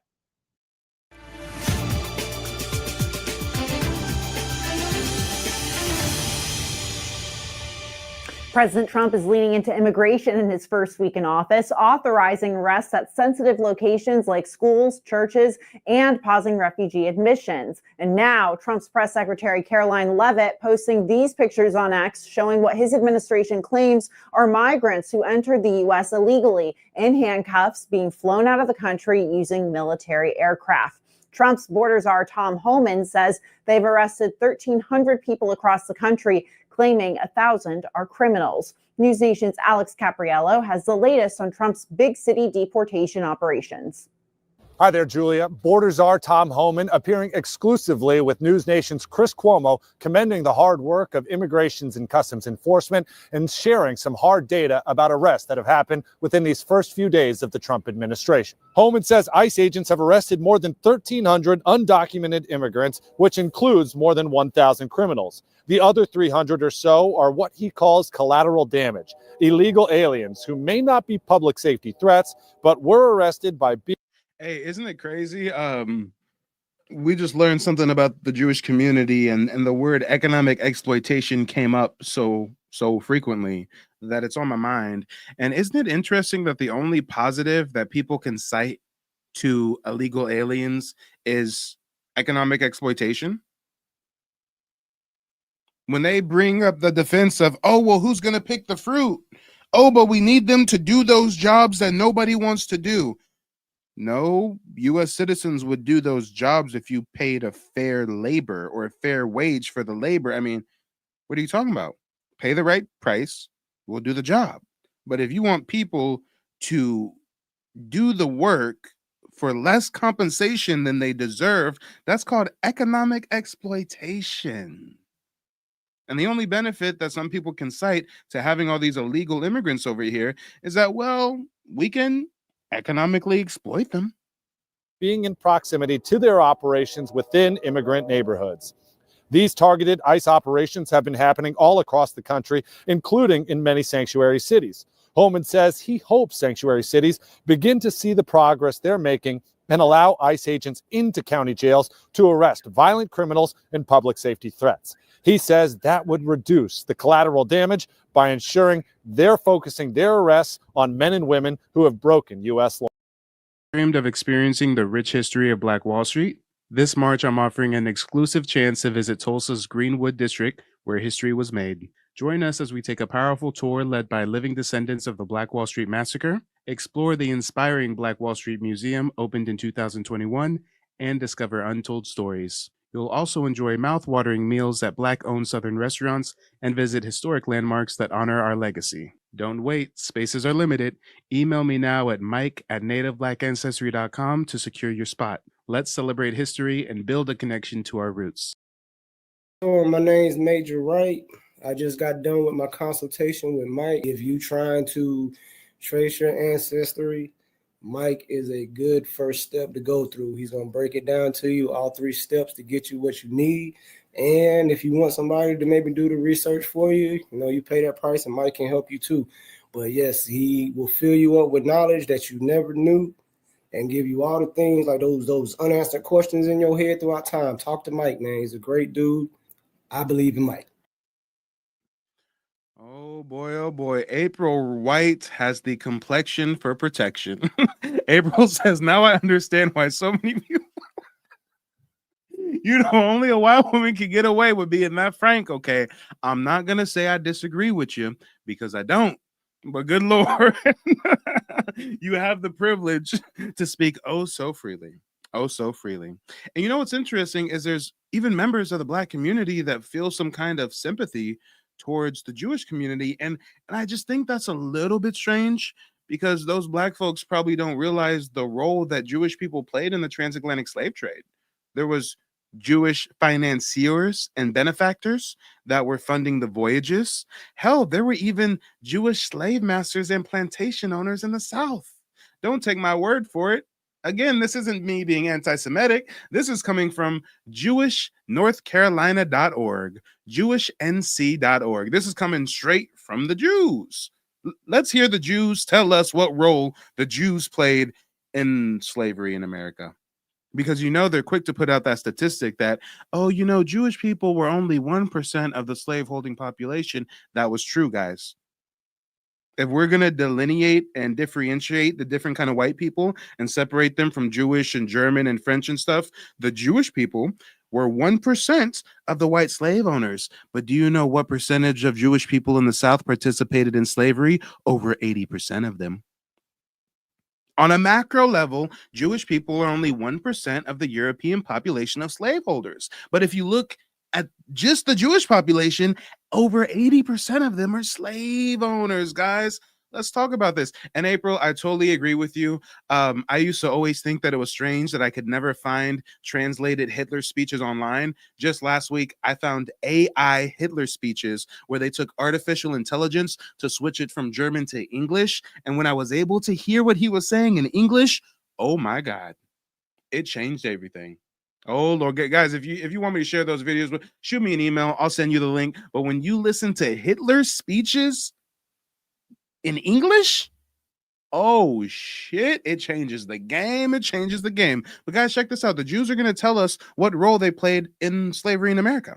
President Trump is leaning into immigration in his first week in office, authorizing arrests at sensitive locations like schools, churches, and pausing refugee admissions. And now Trump's press secretary Caroline Leavitt posting these pictures on X showing what his administration claims are migrants who entered the U.S. illegally in handcuffs being flown out of the country using military aircraft. Trump's border czar Tom Homan says they've arrested 1,300 people across the country, claiming 1,000 are criminals. News Nation's Alex Capriello has the latest on Trump's big city deportation operations. Hi there, Julia. Border czar Tom Homan appearing exclusively with News Nation's Chris Cuomo, commending the hard work of Immigrations and Customs Enforcement and sharing some hard data about arrests that have happened within these first few days of the Trump administration. Homan says ICE agents have arrested more than 1,300 undocumented immigrants, which includes more than 1,000 criminals. The other 300 or so are what he calls collateral damage, illegal aliens who may not be public safety threats, but were arrested by Hey, isn't it crazy? We just learned something about the Jewish community, and the word economic exploitation came up so frequently that it's on my mind. And isn't it interesting that the only positive that people can cite to illegal aliens is economic exploitation? When they bring up the defense of, oh, well, who's going to pick the fruit? Oh, but we need them to do those jobs that nobody wants to do. No, U.S. citizens would do those jobs if you paid a fair labor or a fair wage for the labor. I mean, what are you talking about? Pay the right price, we'll do the job. But if you want people to do the work for less compensation than they deserve, that's called economic exploitation. And the only benefit that some people can cite to having all these illegal immigrants over here is that, well, we can economically exploit them. Being in proximity to their operations within immigrant neighborhoods. These targeted ICE operations have been happening all across the country, including in many sanctuary cities. Holman says he hopes sanctuary cities begin to see the progress they're making and allow ICE agents into county jails to arrest violent criminals and public safety threats. He says that would reduce the collateral damage by ensuring they're focusing their arrests on men and women who have broken U.S. law. Dreamed of experiencing the rich history of Black Wall Street? This March, I'm offering an exclusive chance to visit Tulsa's Greenwood District, where history was made. Join us as we take a powerful tour led by living descendants of the Black Wall Street Massacre, explore the inspiring Black Wall Street Museum opened in 2021, and discover untold stories. You'll also enjoy mouth-watering meals at Black-owned Southern restaurants and visit historic landmarks that honor our legacy. Don't wait, spaces are limited. Email me now at mike@nativebblackancestry.com to secure your spot. Let's celebrate history and build a connection to our roots. My name's Major Wright. I just got done with my consultation with Mike. If you trying to trace your ancestry, Mike is a good first step to go through. He's going to break it down to you, all 3 steps to get you what you need. And if you want somebody to maybe do the research for you, you pay that price and Mike can help you too. But yes, he will fill you up with knowledge that you never knew and give you all the things like those unanswered questions in your head throughout time. Talk to Mike, man. He's a great dude. I believe in Mike. Oh boy, April White has the complexion for protection. April says, now I understand why so many people, only a white woman can get away with being that frank. Okay, I'm not going to say I disagree with you because I don't, but good Lord, you have the privilege to speak oh so freely. Oh, so freely. And what's interesting is there's even members of the Black community that feel some kind of sympathy towards the Jewish community. And I just think that's a little bit strange because those Black folks probably don't realize the role that Jewish people played in the transatlantic slave trade. There was Jewish financiers and benefactors that were funding the voyages. Hell, there were even Jewish slave masters and plantation owners in the South. Don't take my word for it. Again, this isn't me being anti-Semitic. This is coming from JewishNorthCarolina.org, JewishNC.org. This is coming straight from the Jews. Let's hear the Jews tell us what role the Jews played in slavery in America. Because they're quick to put out that statistic that, Jewish people were only 1% of the slaveholding population. That was true, guys. If we're going to delineate and differentiate the different kind of white people and separate them from Jewish and German and French and stuff, the Jewish people were 1% of the white slave owners. But do you know what percentage of Jewish people in the South participated in slavery? Over 80% of them. On a macro level, Jewish people are only 1% of the European population of slaveholders. But if you look at just the Jewish population, over 80% of them are slave owners, guys. Let's talk about this. And April, I totally agree with you. I used to always think that it was strange that I could never find translated Hitler speeches online. Just last week, I found AI Hitler speeches where they took artificial intelligence to switch it from German to English. And when I was able to hear what he was saying in English, oh my God, it changed everything. Oh Lord, guys, if you want me to share those videos, shoot me an email. I'll send you the link. But when you listen to Hitler's speeches in English, oh shit, it changes the game. It changes the game. But guys, check this out. The Jews are going to tell us what role they played in slavery in America.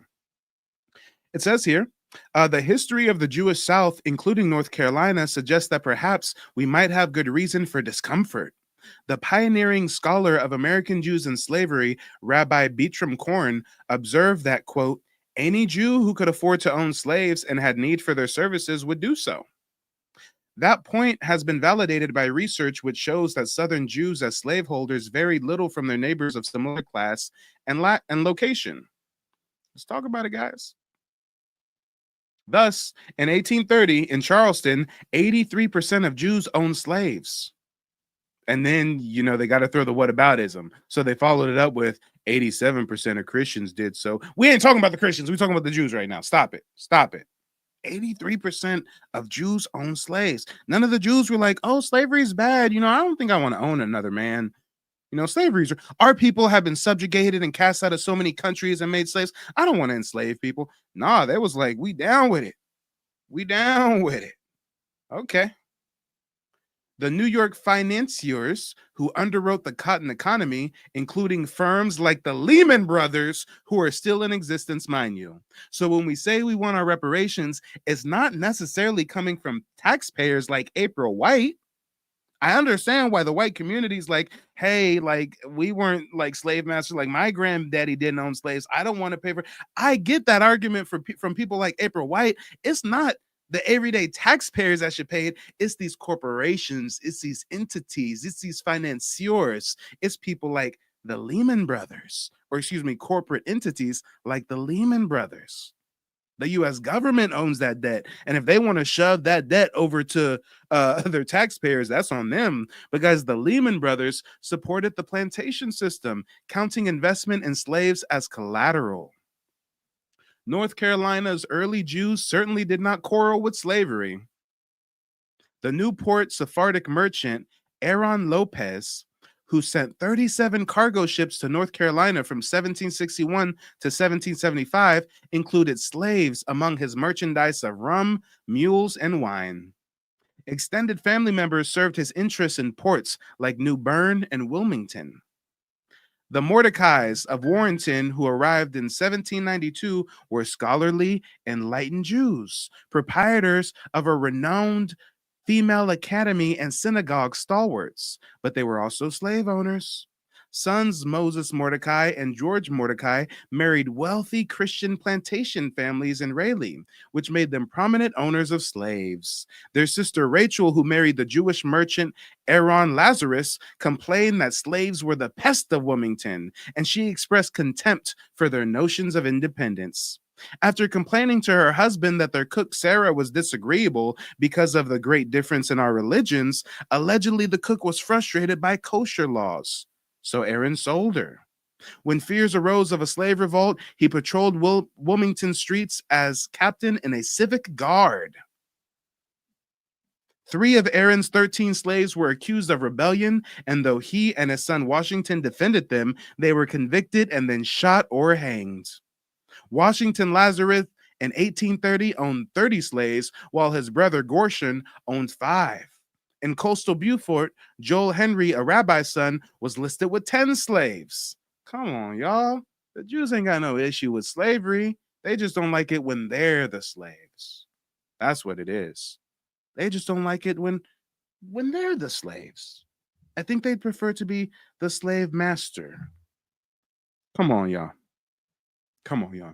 It says here, the history of the Jewish South, including North Carolina, suggests that perhaps we might have good reason for discomfort. The pioneering scholar of American Jews and slavery, Rabbi Beitram Korn, observed that, quote, any Jew who could afford to own slaves and had need for their services would do so. That point has been validated by research which shows that Southern Jews as slaveholders varied little from their neighbors of similar class and location. Let's talk about it, guys. Thus, in 1830, in Charleston, 83% of Jews owned slaves. And then, you know, they got to throw the whataboutism. So they followed it up with 87% of Christians did so. We ain't talking about the Christians. We're talking about the Jews right now. Stop it. Stop it. 83% of Jews own slaves. None of the Jews were like, oh, slavery is bad. You know, I don't think I want to own another man. You know, slavery, our people have been subjugated and cast out of so many countries and made slaves. I don't want to enslave people. Nah, they was like, we down with it. We down with it. Okay. The New York financiers who underwrote the cotton economy, including firms like the Lehman Brothers, who are still in existence, mind you. So when we say we want our reparations, it's not necessarily coming from taxpayers like April White. I understand why the white community is like, hey, like, we weren't like slave masters. Like, my granddaddy didn't own slaves. I don't want to pay for it. I get that argument from people like April White. It's not the everyday taxpayers that should pay it. It's these corporations. It's these entities. It's these financiers. It's people like the Lehman Brothers, or excuse me, corporate entities like the Lehman Brothers. The U.S. government owns that debt. And if they want to shove that debt over to their taxpayers, that's on them, because the Lehman Brothers supported the plantation system, counting investment in slaves as collateral. North Carolina's early Jews certainly did not quarrel with slavery. The Newport Sephardic merchant Aaron Lopez, who sent 37 cargo ships to North Carolina from 1761 to 1775, included slaves among his merchandise of rum, mules, and wine. Extended family members served his interests in ports like New Bern and Wilmington. The Mordecais of Warrenton, who arrived in 1792, were scholarly, enlightened Jews, proprietors of a renowned female academy and synagogue stalwarts, but they were also slave owners. Sons Moses Mordecai and George Mordecai married wealthy Christian plantation families in Raleigh, which made them prominent owners of slaves. Their sister Rachel, who married the Jewish merchant Aaron Lazarus, complained that slaves were the pest of Wilmington, and she expressed contempt for their notions of independence. After complaining to her husband that their cook Sarah was disagreeable because of the great difference in our religions, allegedly the cook was frustrated by kosher laws. So Aaron sold her. When fears arose of a slave revolt, he patrolled Wilmington streets as captain in a civic guard. 3 of Aaron's 13 slaves were accused of rebellion, and though he and his son Washington defended them, they were convicted and then shot or hanged. Washington Lazarus in 1830 owned 30 slaves, while his brother Gorshon owned 5. In coastal Beaufort, Joel Henry, a rabbi's son, was listed with 10 slaves. Come on, y'all. The Jews ain't got no issue with slavery. They just don't like it when they're the slaves. That's what it is. They just don't like it when they're the slaves. I think they'd prefer to be the slave master. Come on, y'all. Come on, y'all.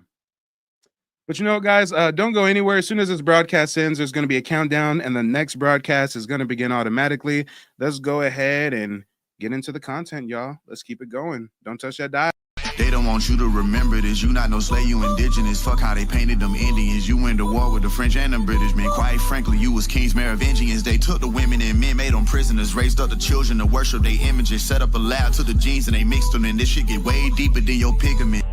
But you know, guys, don't go anywhere. As soon as this broadcast ends, there's going to be a countdown, and the next broadcast is going to begin automatically. Let's go ahead and get into the content, y'all. Let's keep it going. Don't touch that dial. They don't want you to remember this. You not no slave, you indigenous. Fuck how they painted them Indians. You went to war with the French and the British, man. Quite frankly, you was kings, Merovingians. They took the women and men, made them prisoners. Raised up the children to worship their images. Set up a lab to the genes and they mixed them. And this shit get way deeper than your pigment.